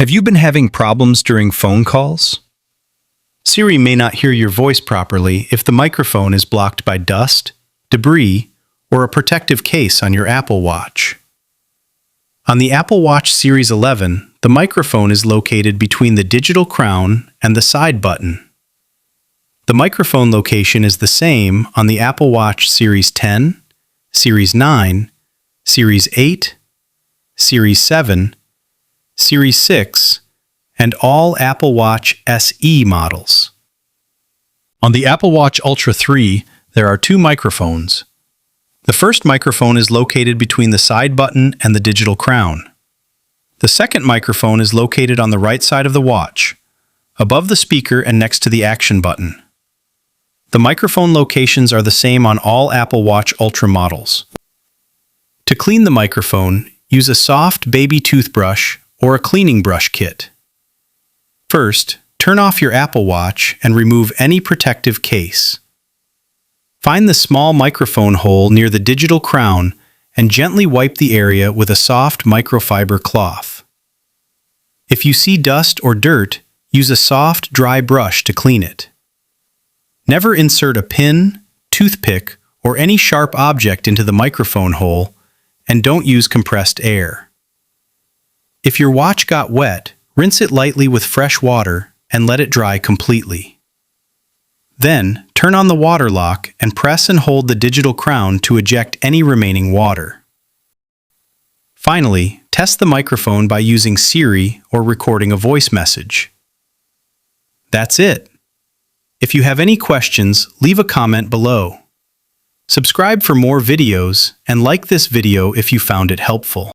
Have you been having problems during phone calls? Siri may not hear your voice properly if the microphone is blocked by dust, debris, or a protective case on your Apple Watch. On the Apple Watch Series 11, the microphone is located between the digital crown and the side button. The microphone location is the same on the Apple Watch Series 10, Series 9, Series 8, Series 7, Series 6, and all Apple Watch SE models. On the Apple Watch Ultra 3, there are two microphones. The first microphone is located between the side button and the digital crown. The second microphone is located on the right side of the watch, above the speaker and next to the action button. The microphone locations are the same on all Apple Watch Ultra models. To clean the microphone, use a soft baby toothbrush or a cleaning brush kit. First, turn off your Apple Watch and remove any protective case. Find the small microphone hole near the digital crown and gently wipe the area with a soft microfiber cloth. If you see dust or dirt, use a soft, dry brush to clean it. Never insert a pin, toothpick, or any sharp object into the microphone hole, and don't use compressed air. If your watch got wet, rinse it lightly with fresh water and let it dry completely. Then, turn on the water lock and press and hold the digital crown to eject any remaining water. Finally, test the microphone by using Siri or recording a voice message. That's it. If you have any questions, leave a comment below. Subscribe for more videos and like this video if you found it helpful.